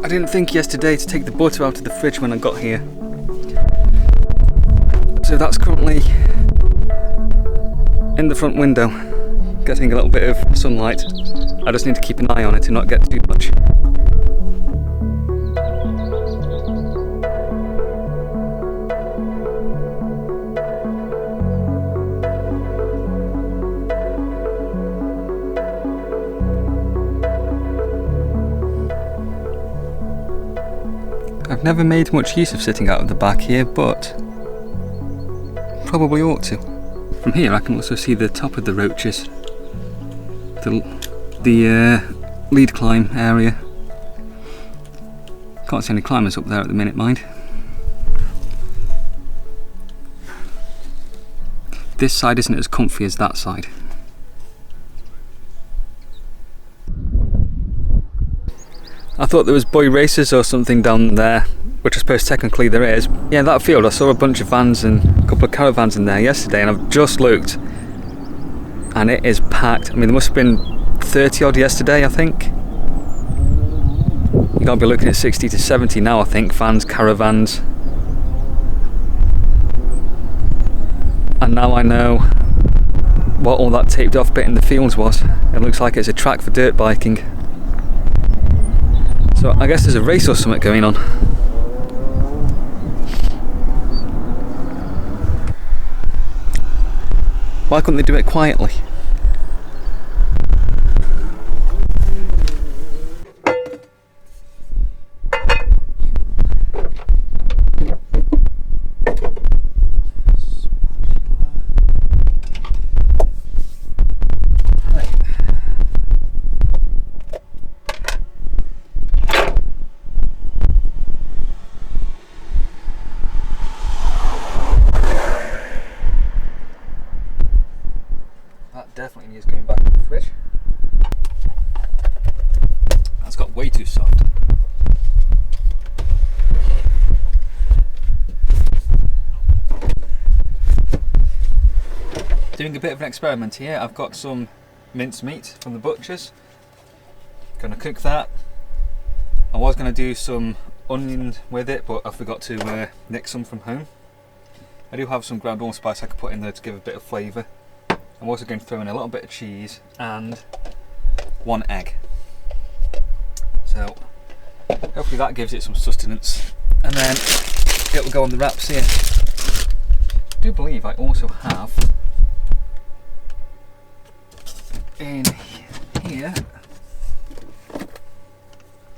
I didn't think yesterday to take the butter out of the fridge when I got here. So that's currently in the front window, getting a little bit of sunlight. I just need to keep an eye on it and not get too much. I've never made much use of sitting out of the back here, but probably ought to. From here I can also see the top of the roaches, the lead climb area. Can't see any climbers up there at the minute, mind. This side isn't as comfy as that side. I thought there was boy racers or something down there, which I suppose technically there is. Yeah, that field, I saw a bunch of vans and a couple of caravans in there yesterday, and I've just looked and it is packed. I mean, there must have been 30 odd yesterday, I think. You gotta be looking at 60 to 70 now, I think, vans, caravans. And now I know what all that taped off bit in the fields was. It looks like it's a track for dirt biking. So I guess there's a race or something going on. Why couldn't they do it quietly? Definitely needs going back in the fridge. That's got way too soft. Doing a bit of an experiment here. I've got some minced meat from the butcher's. Gonna cook that. I was gonna do some onion with it, but I forgot to nick some from home. I do have some ground allspice I could put in there to give a bit of flavour. I'm also going to throw in a little bit of cheese and 1 egg. So hopefully that gives it some sustenance, and then it will go on the wraps here. I do believe I also have in here,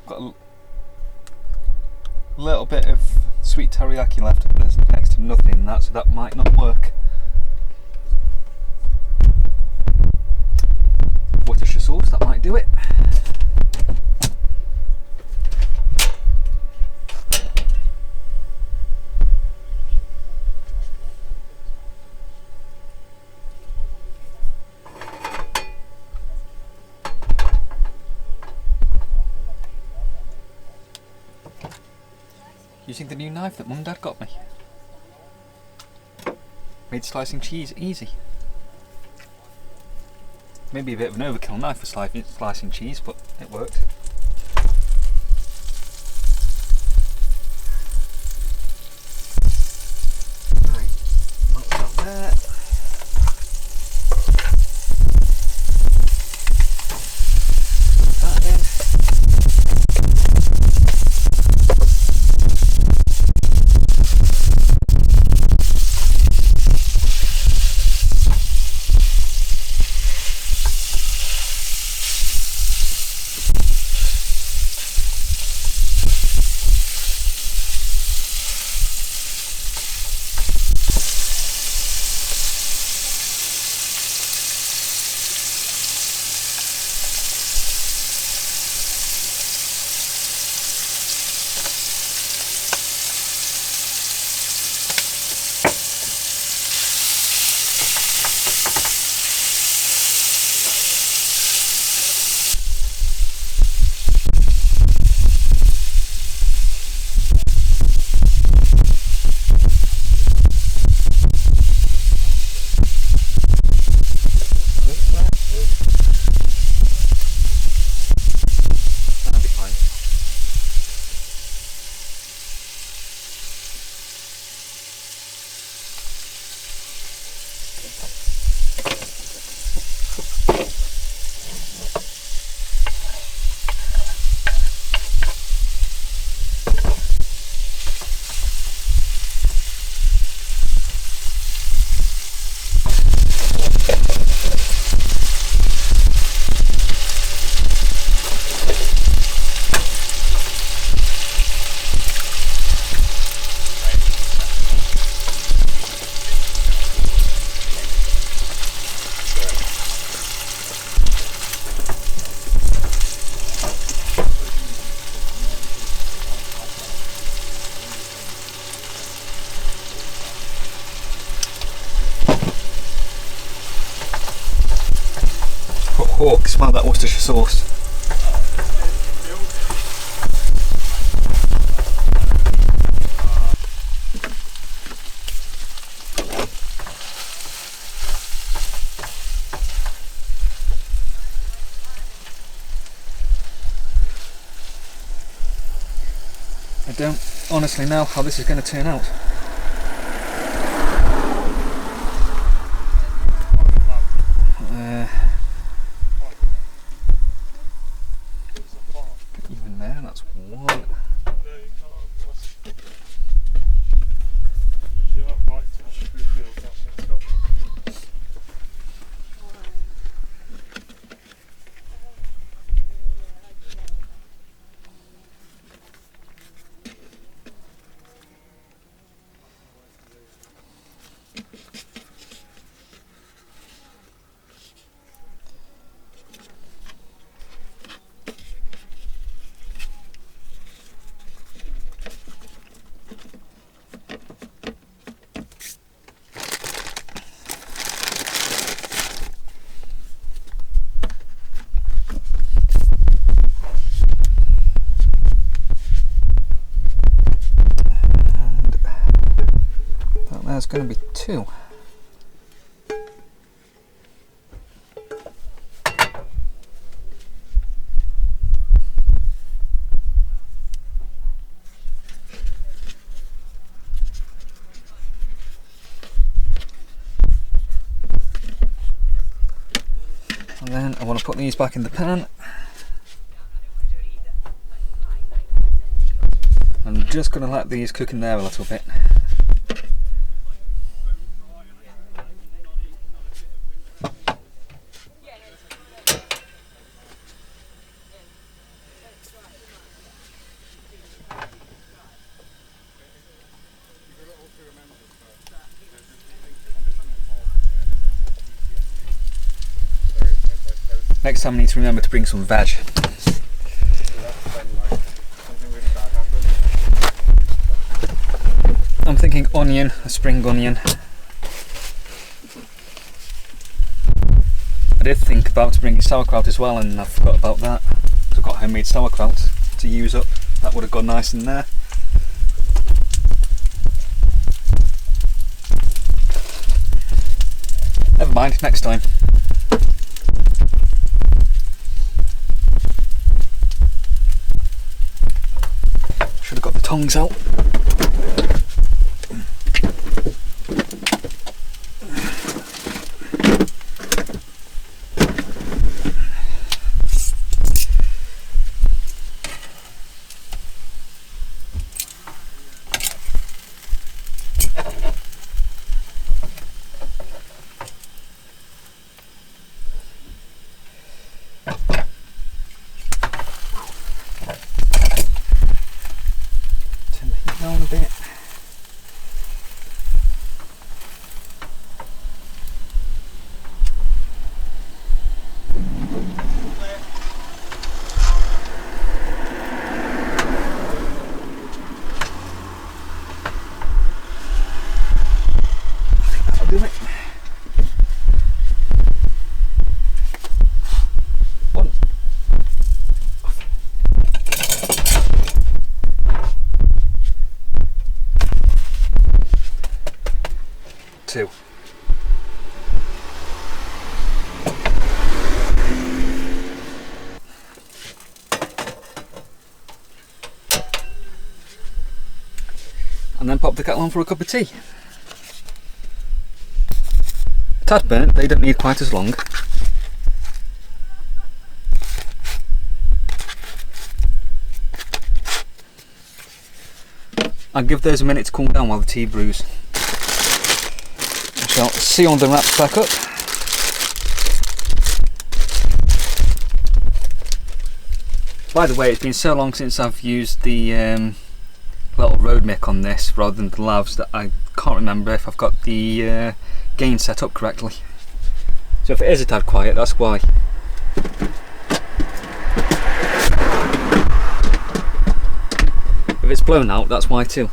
got a little bit of sweet teriyaki left, but there's next to nothing in that, so that might not work. Worcestershire sauce, that might do it. Using the new knife that Mum and Dad got me. Made slicing cheese easy. Maybe a bit of an overkill knife for slicing cheese, but it worked. Right, knock that there. Put that in. Oh, smell that Worcestershire sauce. I don't honestly know how this is going to turn out. Even there, that's one. There's going to be two. And then I want to put these back in the pan. I'm just going to let these cook in there a little bit. Next time I need to remember to bring some veg. I'm thinking onion, a spring onion. I did think about bringing sauerkraut as well, and I forgot about that. I've got homemade sauerkraut to use up. That would have gone nice in there. Never mind, next time. Should have got the tongs out. Down a bit. I think that'll do it. One. Two. And then pop the kettle on for a cup of tea. A tad burnt, they don't need quite as long. I'll give those a minute to cool down while the tea brews. I shall seal the wraps back up. By the way, it's been so long since I've used the little road mic on this rather than the lavs that I can't remember if I've got the gain set up correctly. So if it is a tad quiet, that's why. If it's blown out, that's why too.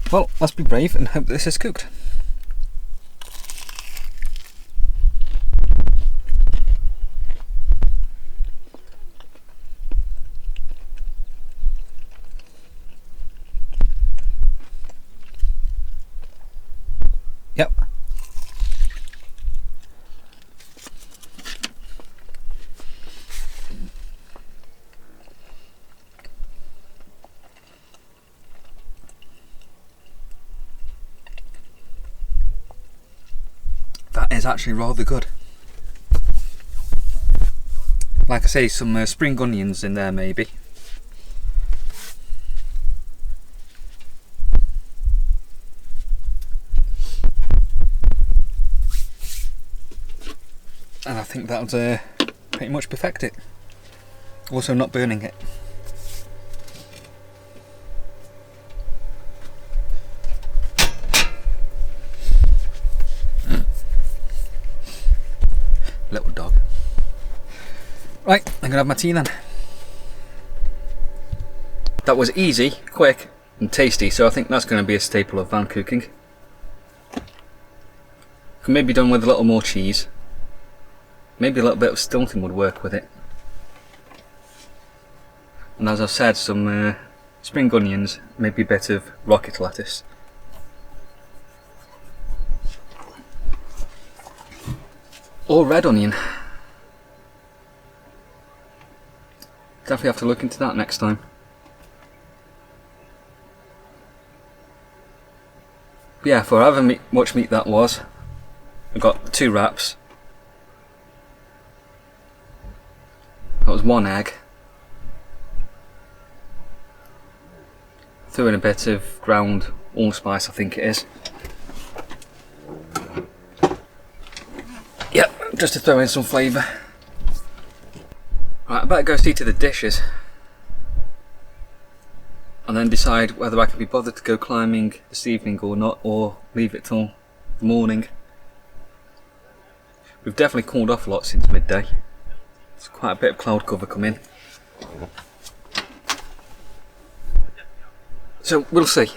Well, let's be brave and hope this is cooked. Yep. That is actually rather good. Like I say, some spring onions in there maybe. And I think that would pretty much perfect it. Also not burning it. Little dog. Right, I'm gonna have my tea then. That was easy, quick and tasty, so I think that's going to be a staple of van cooking. Can maybe be done with a little more cheese. Maybe a little bit of stilton would work with it. And as I've said, some spring onions, maybe a bit of rocket lettuce. Or red onion. Definitely have to look into that next time. But yeah, for however much meat that was, I got 2 wraps. That was 1 egg. Threw in a bit of ground allspice, I think it is. Yep, just to throw in some flavour. Right, I better go see to the dishes. And then decide whether I can be bothered to go climbing this evening or not, or leave it till the morning. We've definitely cooled off a lot since midday. There's quite a bit of cloud cover coming. So we'll see.